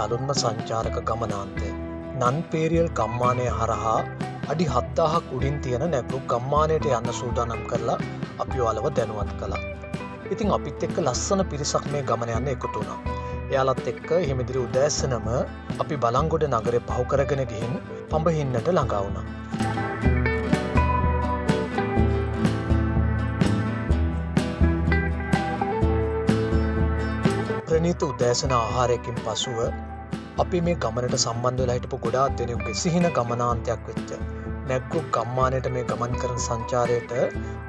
අලුත්ම සංචාරක ගමනාන්තය නන්පේරියල් ගම්මානය හරහා අඩි 7000ක් උඩින් තියෙන නැග්රුක් ගම්මානයට යන්න සූදානම් කරලා අපි ඔයාලව දැනුවත් කළා. ඉතින් අපිත් එක්ක ලස්සන පිරිසක් මේ ගමන යන්න එකතු වුණා. එයාලත් එක්ක එහෙම ඉදිරි උදෑසනම අපි බලංගොඩ නගරේ පහු කරගෙන ගිහින් පඹහින්නට ළඟා වුණා. ප්‍රණීත උදෑසන ආහාරයකින් පසුව අපි මේ ගමනට සම්බන්ධ වෙලා හිටපු ගොඩාක් දෙනෙකුගේ සිහින ගමනාන්තයක් වෙච්ච නැග්රුක් ගම්මානයට මේ ගමන් කරන සංචාරයට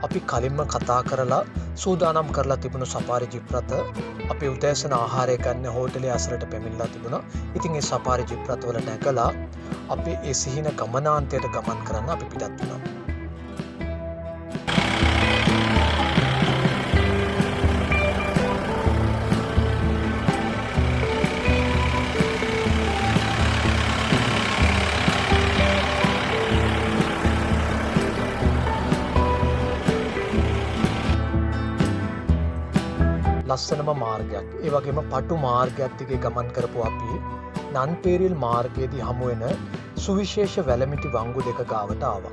අපි කලින්ම කතා කරලා සූදානම් කරලා තිබුණු සපාරි ජිප් රථ අපි උදෑසන ආහාරය ගන්න හෝටලේ අසලට පැමිණලා තිබුණා. ඉතින් ඒ සපාරි ජිප් රථවල නැගලා අපි ඒ සිහින ගමනාන්තයට ගමන් කරන්න අපි පිටත් වුණා. ලස්සනම මාර්ගයක් ඒ වගේම පටු මාර්ගයක් දිගේ ගමන් කරපු අපි නන්පේරියල් මාර්ගයේදී හමු වෙන සුවිශේෂ වැලමිටි වංගු දෙක ගාවට ආවා.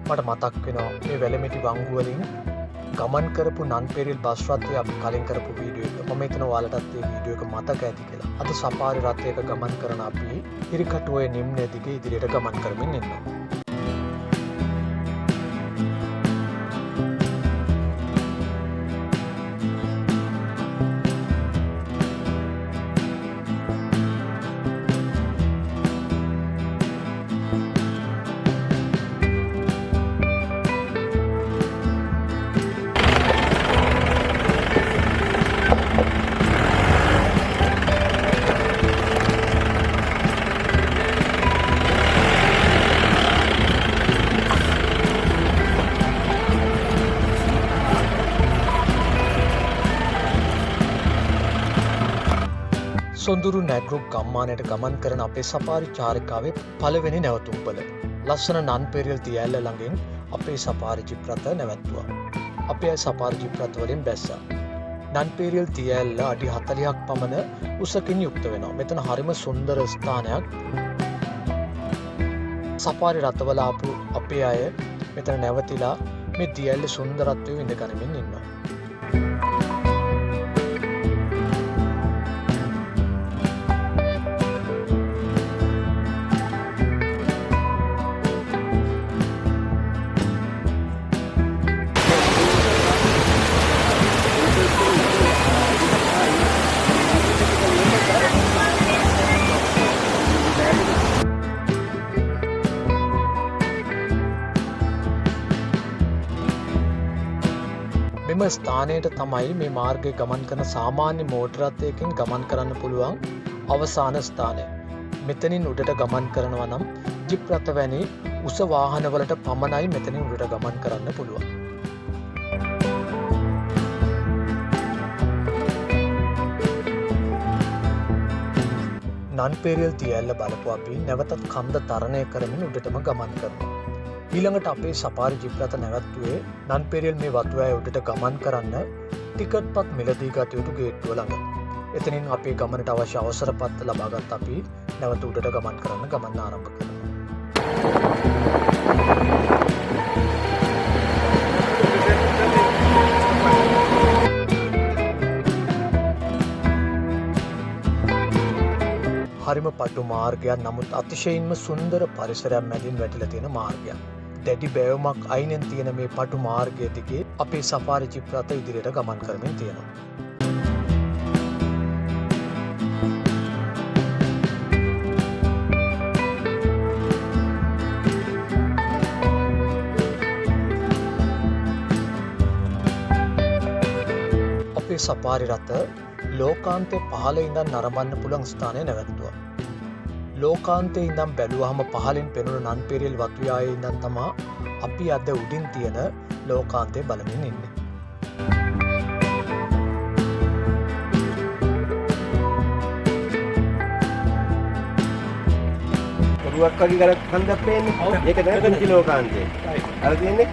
මට මතක් වෙනවා මේ වැලමිටි වංගු වලින් ගමන් කරපු නන්පේරියල් බස් රථය අපි කලින් කරපු වීඩියෝ එක. මම හිතනවා ඔයාලටත් මේ වීඩියෝ එක මතක ඇති කියලා. අද සපාරි රථයක ගමන් කරන අපි හිරිකටුවේ නිම්න දිගේ ඉදිරියට ගමන් කරමින් ඉන්නවා. සොඳුරු නැග්රුක් ගම්මානයට ගමන් කරන අපේ සපාරි චාරිකාවේ පළවෙනි නැවතුම්පල ලස්සන නන්පේරියල් තියැල්ල ළඟින් අපේ සපාරි ජිප් රථ නැවැත්තුවා. අපේ සපාරි ජිප් රථ වලින් බැස්සා. නන්පේරියල් තියැල්ල අඩි 40ක් පමණ උසකින් යුක්ත වෙනවා. මෙතන හරිම සුන්දර ස්ථානයක්. සපාරි රථවල ආපු අපේ අය මෙතන නැවතිලා මේ තියැල්ල සුන්දරත්වය විඳ ගනිමින් ඉන්නවා. මෙම ස්ථානයට තමයි මේ මාර්ගයේ ගමන් කරන සාමාන්‍ය මෝටර රථයකින් ගමන් කරන්න පුළුවන් අවසාන ස්ථානය. මෙතනින් උඩට ගමන් කරනවා නම් ජිප් රථ වැනි උස වාහනවලට පමණයි මෙතනින් උඩට ගමන් කරන්න පුළුවන්. නන්පේරියල් තියැල්ල බලපු අපි නැවතත් කන්ද තරණය කරමින් උඩටම ගමන් කරනවා. ඊළඟට අපේ සපාරි ජිප් රථ නැවැත්තුවේ නන්පේරියල් මේ වතුවැය උඩට ගමන් කරන්න ටිකට් පත් මිලදී ගත යුතු ගේට්ටුව ළඟ. එතනින් අපේ ගමනට අවශ්‍ය අවසර පත්ත ලබාගත් අපි නැවත උඩට ගමන් කරන්න ගමන ආරම්භ කරනවා. හරිම පටු මාර්ගයක්, නමුත් අතිශයින්ම සුන්දර පරිසරයක් මැදින් වැටිලා තියෙන මාර්ගයක්. දැඩි බැවුමක් අයිනෙන් තියෙන මේ පටු මාර්ගය දිගේ අපේ සපාරි ජිප් රථ ඉදිරියට ගමන් කරමින් තියෙනවා. අපේ සපාරි රථ ලෝකාන්තයේ පහළ ඉඳන් නරඹන්න පුළුවන් ස්ථානය නැවැත්තුවා. ලෝකාන්තයේ ඉඳන් බැලුවහම පහළින් පෙනුන නන්පේරියල් වතුයායේ ඉඳන් තමා අපි අද උඩින් තියෙන ලෝකාන්තය බලමින් ඉන්නේ. ඔරුවක් වගේ කරක් හන්දක් පේන්නේ. ඒක තමයි ලෝකාන්තය. අර තියෙන්නේ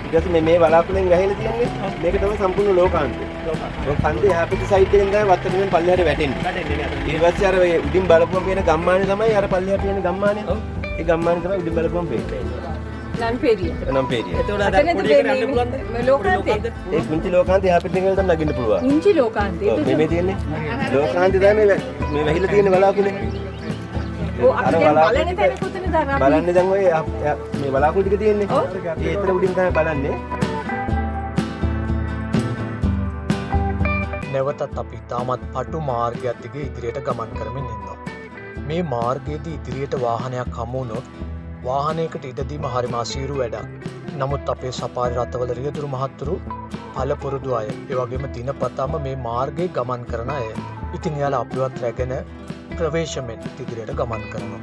ඊට පස්සේ මේ බලාකුලෙන් ගහලා තියෙන්නේ මේක තමයි සම්පූර්ණ ලෝකාන්තය. ඔය කන්දේ එහා පැත්තේ සයිඩ් එකෙන් තමයි වත්තටෙන් පල්ලෙහාට වැටෙන්නේ. ඊට පස්සේ අර උඩින් බලපුවම පේන ගම්මානේ තමයි අර පල්ලෙහාට තියෙන ගම්මානේ. ඒ ගම්මානේ තමයි උඩින් බලපුවම පේන්නේ. නම්පේරිය. එතකොට අර පොඩි එකට යන්න පුළුවන්ද? ලෝකාන්තේ. ඒ කුංචි ලෝකාන්තේ එහා පැත්තෙන් ගිහලා තමයි නගින්න පුළුවන්. කුංචි ලෝකාන්තේ. මේ තියෙන්නේ ලෝකාන්තේ තමයි මේ වැහිලා තියෙන බලාකුලේ. ඔව් අපි දැන් බලන්නේ තැන කොතනද අර අපි බලන්නේ දැන් ඔය මේ බලාකුළු ටික තියෙන්නේ. ඒ එතන උඩින් තමයි බලන්නේ. නැවතත් අපි තාමත් පටු මාර්ගයක් දිගේ ඉදිරියට ගමන් කරමින් ඉන්නවා. මේ මාර්ගයේදී ඉදිරියට වාහනයක් හමු වුණොත් වාහනයකට ඉඩ දීම හරිම අසීරු වැඩක්. නමුත් අපේ සපාරි රථවල රියදුරු මහත්තුරු පළපුරුදු අය, ඒ වගේම දිනපතාම මේ මාර්ගයේ ගමන් කරන අය. ඉතින් එයාලා අපිවත් රැගෙන ප්‍රවේශමෙන් ඉදිරියට ගමන් කරනවා.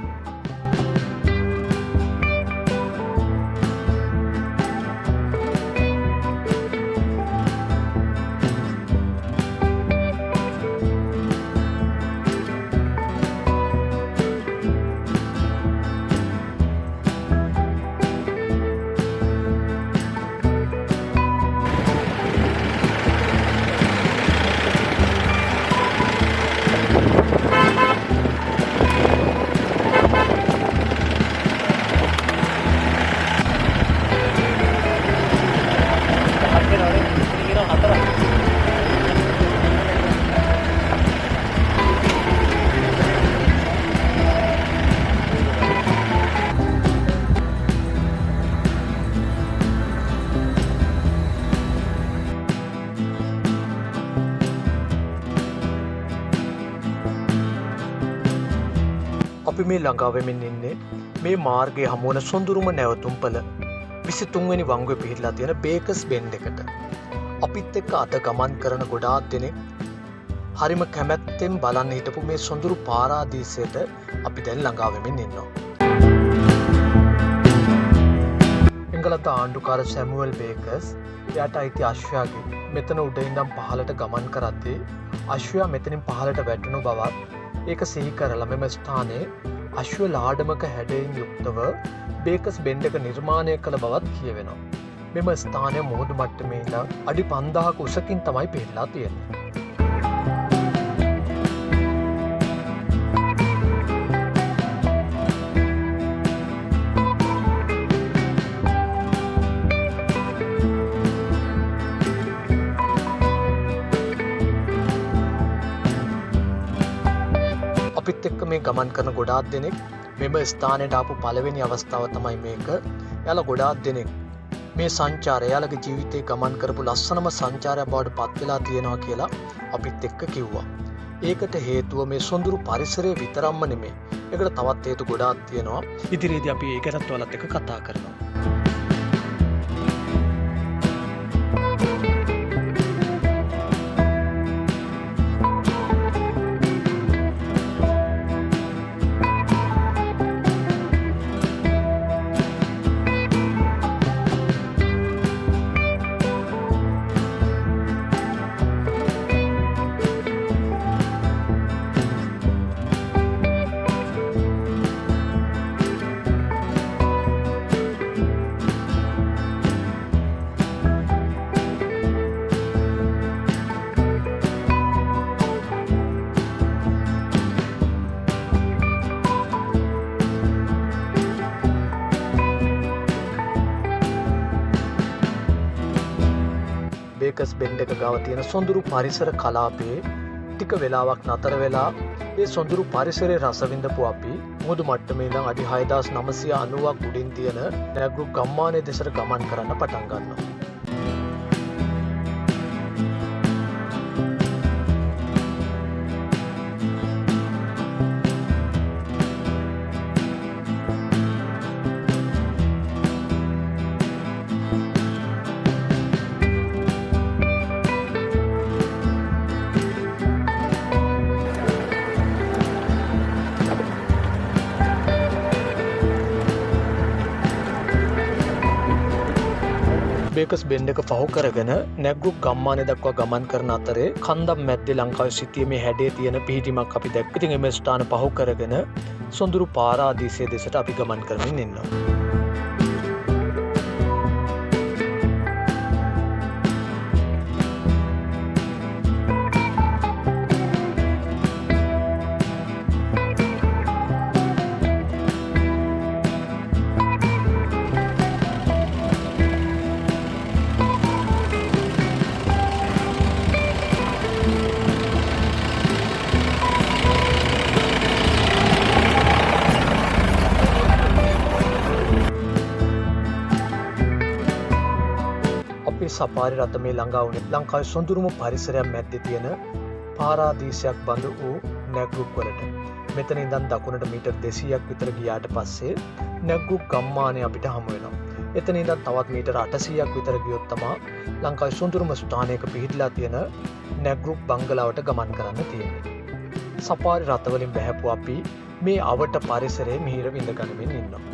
අපි මේ ළඟාවෙමින් ඉන්නේ මේ මාර්ගයේ හමුවන සොඳුරුම නැවතුම්පල 23 වෙනි වංගුවේ පිහිටලා තියෙන බේකස් බෙන්ඩ් එකට. අපිත් එක්ක අද ගමන් කරන ගොඩාක් දෙනෙක් හරිම කැමැත්තෙන් බලන්න හිටපු මේ සොඳුරු පාරාදීසයට අපි දැන් ළඟාවෙමින් ඉන්නවා. එංගලන්ත ආණ්ඩුකාර සැමුවෙල් බේකස් එයාට අයිති අශ්වයාගේ මෙතන උඩ ඉඳන් පහළට ගමන් කරද්දී අශ්වයා මෙතනින් පහළට වැටුණු බවත් ඒක සිහි කරලා මෙම ස්ථානයේ අශ්ව ලාඩමක හැඩයෙන් යුක්තව බේකස් බෙන්ඩ් එක නිර්මාණය කළ බවත් කියවෙනවා. මෙම ස්ථානය මුහුදු මට්ටමේ ඉඳන් අඩි 5000ක උසකින් තමයි පිහිටලා තියෙන්නේ. අපිත් එක්ක මේ ගමන් කරන ගොඩාක් දෙනෙක් මෙම ස්ථානයට ආපු පළවෙනි අවස්ථාව තමයි මේක. එයාලා ගොඩාක් දෙනෙක් මේ සංචාරය එයාලගේ ජීවිතේ ගමන් කරපු ලස්සනම සංචාරයක් බවට පත් වෙලා තියෙනවා කියලා අපිත් එක්ක කිව්වා. ඒකට හේතුව මේ සොඳුරු පරිසරය විතරක්ම නෙමෙයි. ඒකට තවත් හේතු ගොඩාක් තියෙනවා. ඉදිරියේදී අපි ඒ ගැනත් ඔයාලත් එක්ක කතා කරනවා. බේකස් බෙන්ඩ් එක ගාව තියෙන සොඳුරු පරිසර කලාපයේ ටික වෙලාවක් නතර වෙලා ඒ සොඳුරු පරිසරයේ රස විඳපු අපි මුහුදු මට්ටමේ ඉඳන් අඩි 6990ක් උඩින් තියෙන නැග්රු ගම්මානයේ දෙසට ගමන් කරන්න පටන් ගන්නවා. බේකස් බෙන්ඩ් එක පහු කරගෙන නැග්රුක් ගම්මානය දක්වා ගමන් කරන අතරේ කන්දම් මැද්දේ ලංකාවේ සිටියේ හැඩේ තියෙන පිහිටීමක් අපි දැක්ක. ඉතින් මේ ස්ථාන පහු කරගෙන සොඳුරු පාරාදීසයේ දෙසට අපි ගමන් කරමින් ඉන්නවා. සපාරි රථ මේ ළඟා වුණේ ලංකාවේ සොඳුරුම පරිසරයක් මැද්දේ තියෙන පාරාදීසයක් බඳු වූ නැග්රුක් වලට. මෙතන ඉඳන් දකුණට මීටර් 200ක් විතර ගියාට පස්සේ නැග්රුක් ගම්මානය අපිට හමු වෙනවා. එතන ඉඳන් තවත් මීටර් 800ක් විතර ගියොත් තමයි ලංකාවේ සොඳුරුම ස්ථානයක පිහිටලා තියෙන නැග්රුක් බංගලාවට ගමන් කරන්න තියෙන්නේ. සපාරි රථ වලින් බැහැපු අපි මේ අවට පරිසරයේ මිහිර විඳ ගනිමින් ඉන්නවා.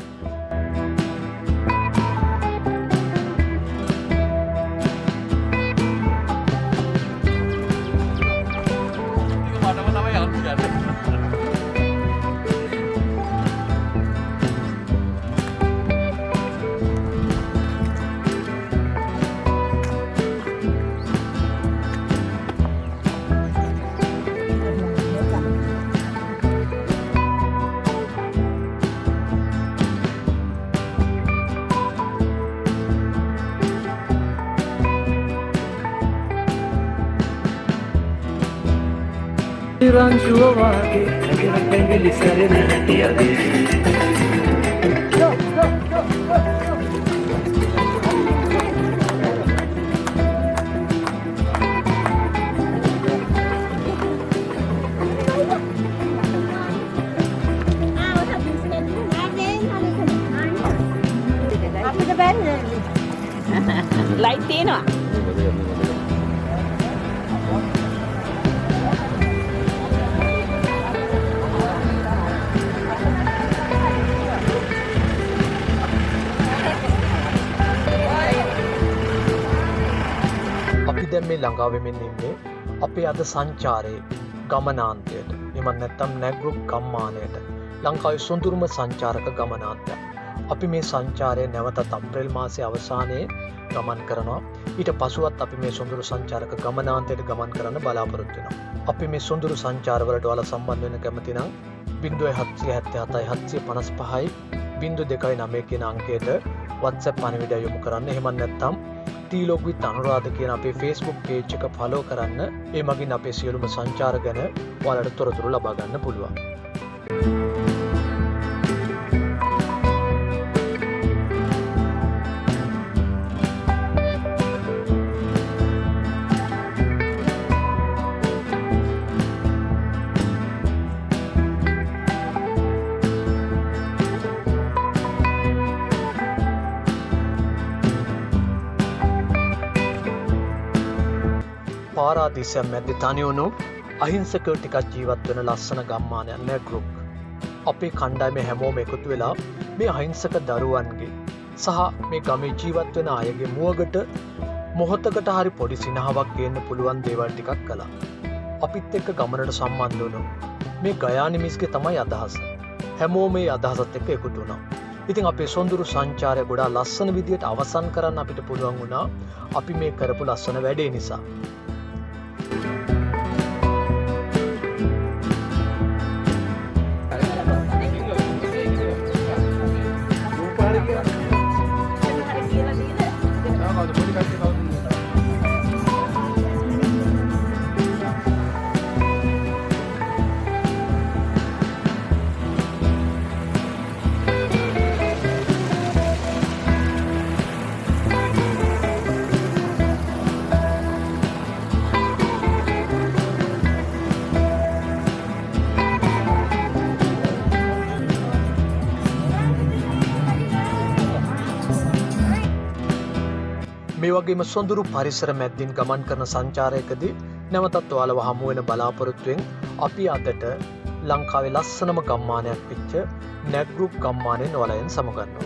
රංජුව වාගේ හැගෙන පැඟිලි සැරෙන හැටි අදී අපිට බැන්නේ ලයිට් තියෙනවා. දැන් මේ ළඟා වෙමින් ඉන්නේ අපේ අද සංචාරයේ ගමනාන්තයට. එමත් නැත්නම් නැග්රුක් ගම්මානයට. ලංකාවේ සොඳුරුම සංචාරක ගමනාන්තයක්. අපි මේ සංචාරය නැවතත් අප්‍රේල් මාසයේ අවසානයේ ගමන් කරනවා. ඊට පසුවත් අපි මේ සොඳුරු සංචාරක ගමනාන්තයට ගමන් කරන්න බලාපොරොත්තු වෙනවා. අපි මේ සොඳුරු සංචාරවලට ඔයාලා සම්බන්ධ වෙන්න කැමති නම් 0777 755 0229 කියන අංකයට WhatsApp පණිවිඩය යොමු කරන්න. එහෙම නැත්නම් ටීලොග් විත් අනුරාධ කියන අපේ Facebook page එක follow කරන්න. ඒ මගින් අපේ සියලුම සංචාර ගැන ඔයාලට තොරතුරු ලබා ගන්න පුළුවන්. පාරාදීසයක් මැද්දේ තනිවුණු අහිංසකව ටිකක් ජීවත් වෙන ලස්සන ගම්මානයක් නැග්රුක්. අපේ කණ්ඩායමේ හැමෝම එකතු වෙලා මේ අහිංසක දරුවන්ගේ සහ මේ ගමේ ජීවත් වෙන අයගේ මුවගට මොහොතකට හරි පොඩි සිනහවක් ගේන්න පුළුවන් දේවල් ටිකක් කළා. අපිත් එක්ක ගමනට සම්බන්ධ වුණු මේ ගයානි මිස්ගේ තමයි අදහස. හැමෝම මේ අදහසත් එක්ක එකතු වුණා. ඉතින් අපේ සොඳුරු සංචාරය ගොඩාක් ලස්සන විදියට අවසන් කරන්න අපිට පුළුවන් වුණා අපි මේ කරපු ලස්සන වැඩේ නිසා. මේ වගේම සොඳුරු පරිසර මැද්දින් ගමන් කරන සංචාරයකදී නැවතත් ඔයාලව හමු වෙන බලාපොරොත්තුවෙන් අපි අදට ලංකාවේ ලස්සනම ගම්මානයක් වෙච්ච නැග්රුක් ගම්මානයෙන් ඔයාලෙන් සමුගන්නවා.